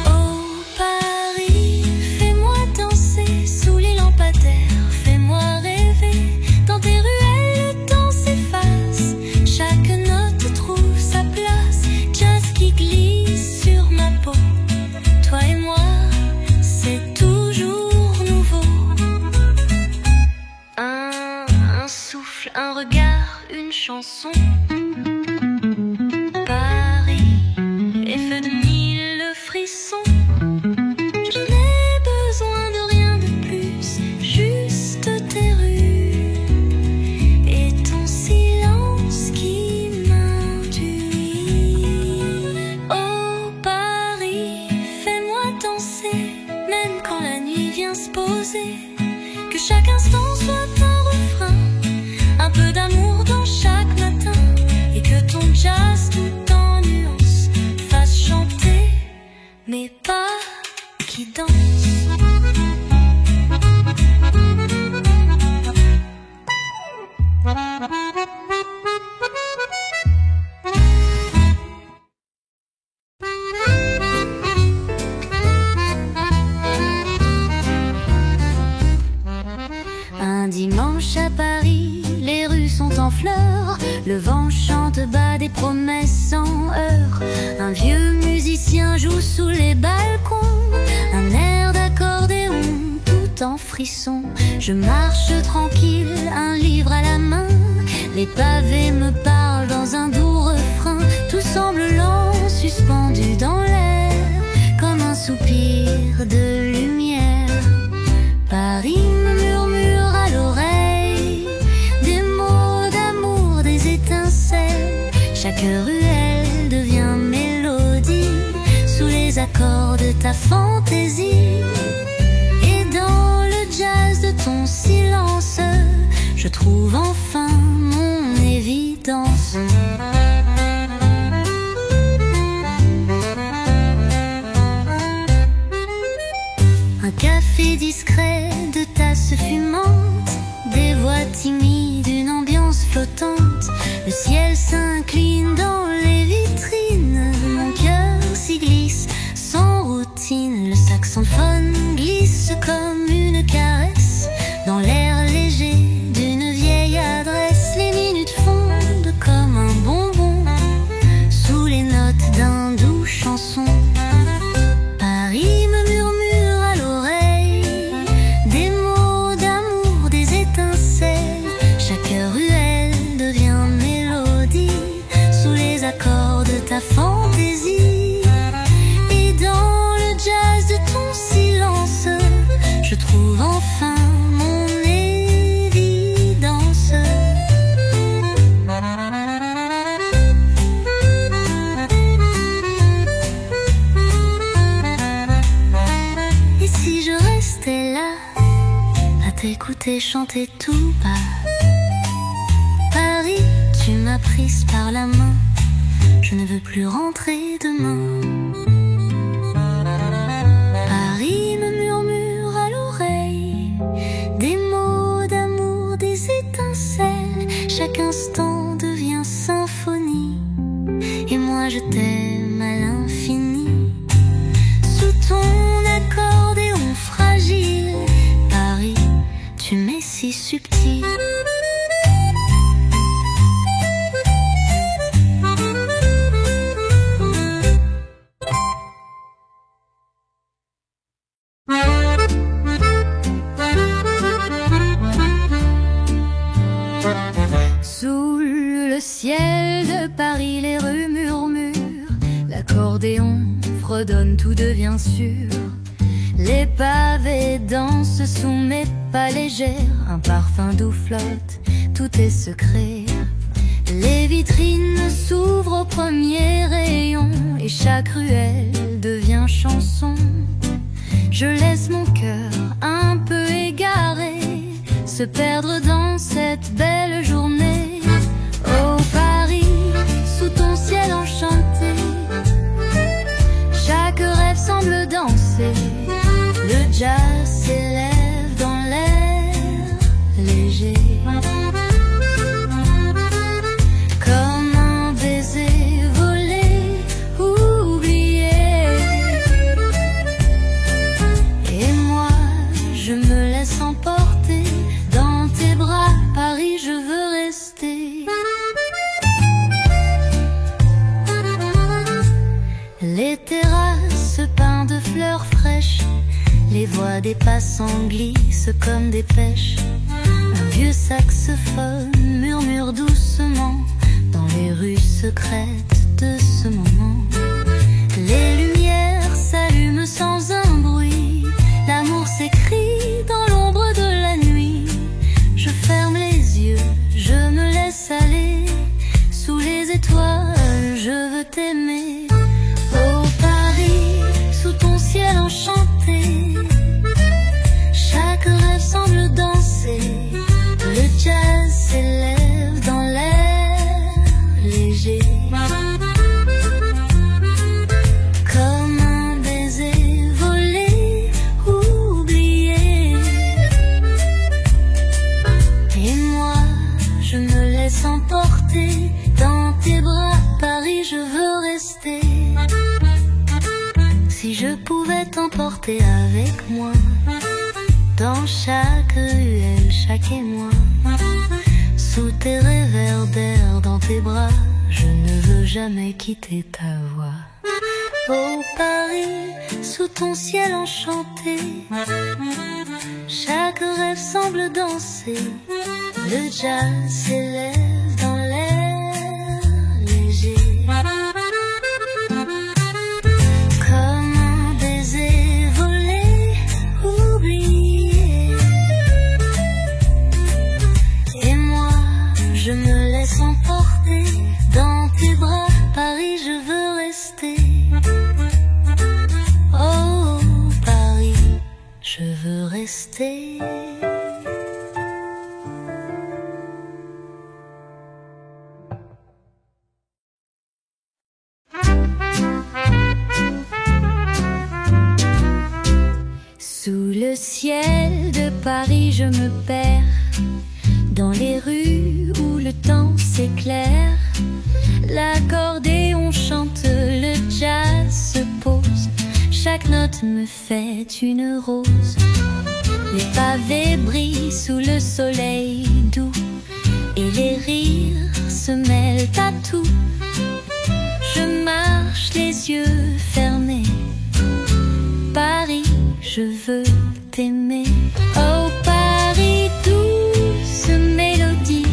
Oh Paris, fais-moi danser sous les lampadaires, fais-moi rêver dans tes ruelles, le temps s'efface, chaque note trouve sa place. Jazz qui glisse sur ma peau, toi et moi, c'est toujours nouveau. Un souffle, un regard, une chanson. Paris est fait de mille frissons. Je n'ai besoin de rien de plus, juste tes rues et ton silence qui fleurs. Le vent chante bas des promesses sans heurts. Un vieux musicien joue sous les balcons un air d'accordéon tout en frisson. Je marche tranquille, un livre à la main. Les pavés me parlent dans un doux refrain. Tout semble lent, suspendu dans l'air, comme un soupir de lumière. Paris me murmure à l'oreille des mots d'amour, des étincelles. Chaque ruelle devient mélodie sous les accords de ta fantaisie. Et dans le jazz de ton silence, je trouve enfin mon évidence. Un café discret de tasses fumantes, des voix timides, une ambiance flottante. Le ciel s'incline dans les vitrines, mon cœur s'y glisse sans routine. Le saxophone glisse comme une caresse dans l'air léger d'une vieille adresse. Les minutes fondent comme un bonbon sous les notes d'un doux chanson. Paris me murmure à l'oreille des mots d'amour, des étincelles. Chaque ruelle devient mélodie sous les accords de ta fantaisie. Et dans le jazz de ton silence, je trouve enfin mon évidence. Et si je restais là à t'écouter chanter tout bas? Paris, tu m'as prise par la main, je ne veux plus rentrer demain. Paris me murmure à l'oreille des mots d'amour, des étincelles. Chaque instant devient symphonie, et moi je t'aime à l'infini. Sous ton accordéon fragile, Paris, tu m'es si subtil. Sous le ciel de Paris, les rues murmurent, l'accordéon fredonne, tout devient sûr. Les pavés dansent sous mes pas légères, un parfum doux flotte, tout est secret. Les vitrines s'ouvrent au premier rayon, et chaque ruelle devient chanson. Je laisse mon cœur un peu égaré se perdre dans cette belle journée. Oh Paris, sous ton ciel enchanté, chaque rêve semble danser. Le jazz s'élève dans l'air léger, comme un baiser volé, oublié. Et moi, je me laisse emporter dans tes bras. Paris, je veux rester. Les terrasses peintes de fleurs fraîches, les voix des passants glissent comme des pêches. Un vieux saxophone murmure doucement dans les rues secrètes de ce moment. Les lumières s'allument sans un bruit, l'amour s'écrit dans l'ombre de la nuit. Je ferme les yeux, je me laisse aller sous les étoiles, je veux t'aimer. Oh Paris, sous ton ciel enchanté, chaque rêve semble danser. Le jazz s'élève dans l'air léger, comme un baiser volé, oublié. Et moi, je me laisse emporter dans tes bras. Paris, je veux rester. Si je pouvais t'emporter avec moi dans chaque ruelle, chaque émoi, sous tes rêves réverbère dans tes bras. Je ne veux jamais quitter ta voix. Oh Paris, sous ton ciel enchanté, chaque rêve semble danser. Le jazz s'élève dans l'air léger. Comme un baiser volé, oublié. Et moi, je me laisse emporter dans tes bras. Paris, je veux rester. Oh Paris, je veux rester. Sous le ciel de Paris, je me perds dans les rues où le temps s'éclaire. L'accordéon chante, le jazz se pose. Chaque note me fait une rose. Les pavés brillent sous le soleil doux et les rires se mêlent à tout. Je marche les yeux fermés. Paris, je veux t'aimer. Oh Paris, douce mélodie.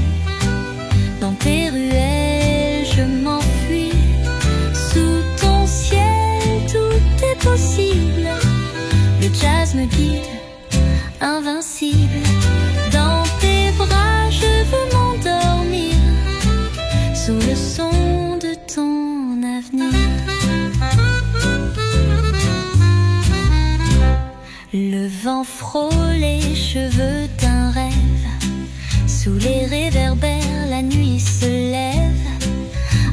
Dans tes ruelles, je m'enfuis. Sous ton ciel, tout est possible. Le jazz me guide, invincible. Dans tes bras, je veux m'endormir. Sous le son de ton avenir. Le vent frôle les cheveux d'un rêve. Sous les réverbères, la nuit se lève.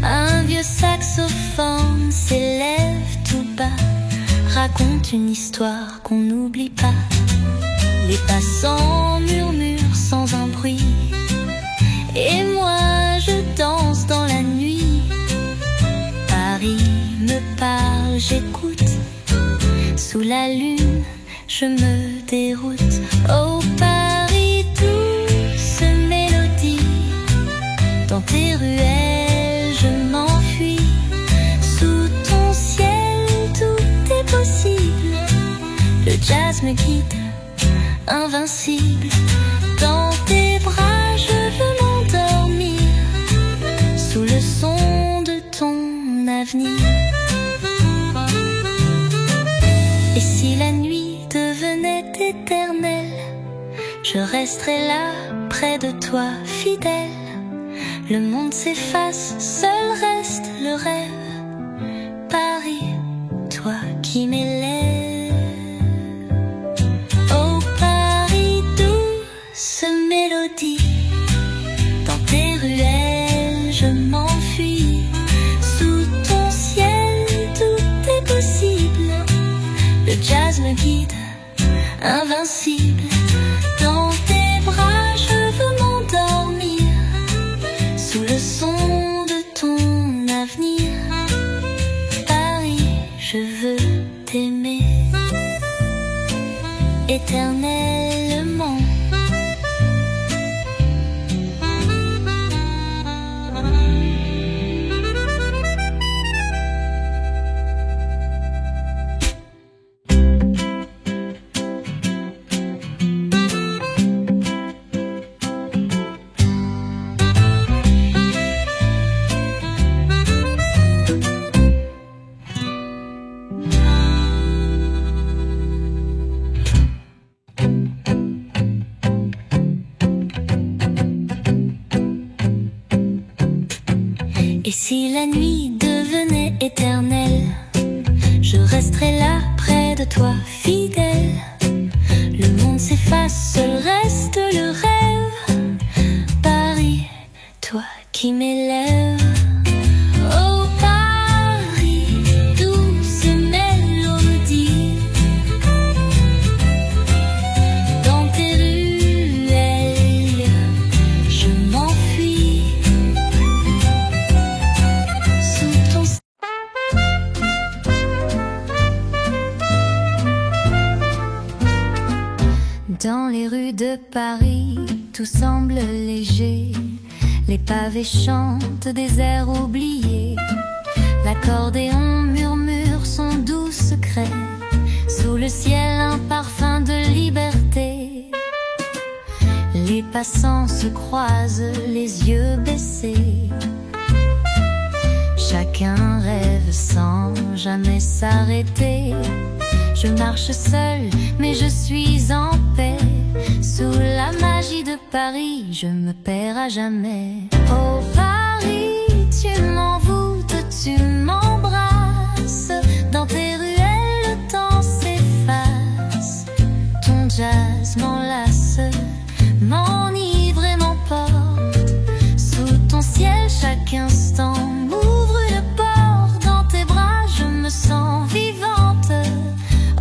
Un vieux saxophone s'élève tout bas. Raconte une histoire qu'on n'oublie pas. Les passants murmurent sans un bruit. Et moi je danse dans la nuit. Paris me parle, j'écoute. Sous la lune, je me déroute. Oh Paris, douce mélodie. Dans tes ruelles, je m'enfuis. Sous ton ciel, tout est possible. Le jazz me guide, invincible. Dans tes bras, je veux m'endormir. Sous le son de ton avenir. Et si la nuit devenait éternelle, je resterai là, près de toi, fidèle. Le monde s'efface, seul reste le rêve. Paris, toi qui m'élèves. Oh Paris, douce mélodie. Dans tes ruelles, je m'enfuis. Sous ton ciel, tout est possible. Le jazz me guide, invincible. Dans tes bras, je veux m'endormir. Sous le son de ton avenir. Paris, je veux t'aimer éternellement. Et si la nuit devenait éternelle, je resterai là près de toi, fidèle. Le monde s'efface, seul reste le rêve. Paris, toi qui m'élèves. Oh Paris, douce mélodie. Dans tes ruelles, je m'enfuis. Dans les rues de Paris, tout semble léger. Les pavés chantent des airs oubliés. L'accordéon murmure son doux secret. Sous le ciel un parfum de liberté. Les passants se croisent les yeux baissés. Chacun rêve sans jamais s'arrêter. Je marche seule, mais je suis en paix. Sous la magie de Paris, je me perds à jamais. Oh Paris, tu m'envoûtes, tu m'embrasses. Dans tes ruelles, le temps s'efface. Ton jazz m'enlace, m'enivre et m'emporte. Sous ton ciel, chaque instant m'ouvre une porte. Dans tes bras, je me sens vivante.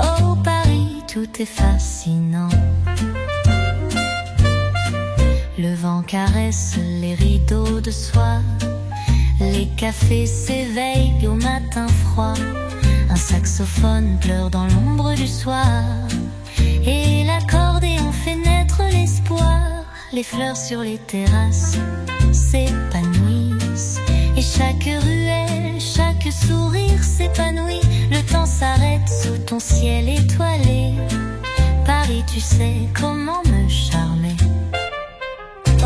Oh Paris, tout est fascinant. Le vent caresse les rideaux de soie. Les cafés s'éveillent au matin froid. Un saxophone pleure dans l'ombre du soir. Et l'accordéon fait naître l'espoir. Les fleurs sur les terrasses s'épanouissent. Et chaque ruelle, chaque sourire s'épanouit. Le temps s'arrête sous ton ciel étoilé. Paris, tu sais comment me charmer.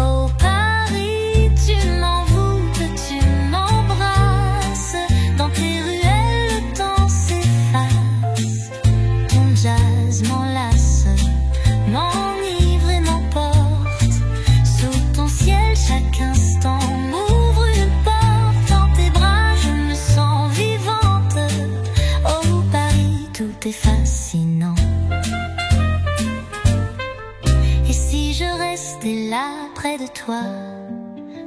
Oh Paris, tu m'envoûtes, tu m'embrasses. Dans tes ruelles, le temps s'efface. Ton jazz m'enlace, m'enivre et m'emporte. Sous ton ciel, chaque instant m'ouvre une porte. Dans tes bras, je me sens vivante. Oh Paris, tout est fascinant. Et si je restais là près de toi,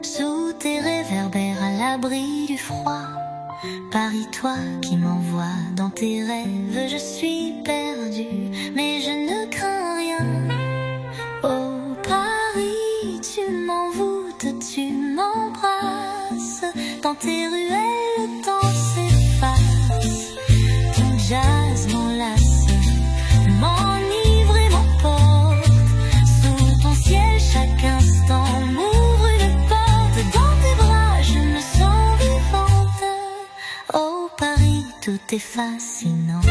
sous tes réverbères à l'abri du froid? Paris, toi qui m'envoies dans tes rêves, je suis perdue, mais je ne crains rien. Oh Paris, tu m'envoûtes, tu m'embrasses. Dans tes ruelles, le temps s'efface. Ton jazz m'enlace, m'enivre et m'emporte. Sous ton ciel, chaque instant m'ouvre une porte. Dans tes bras, je me sens vivante. Oh Paris, tout est fascinant.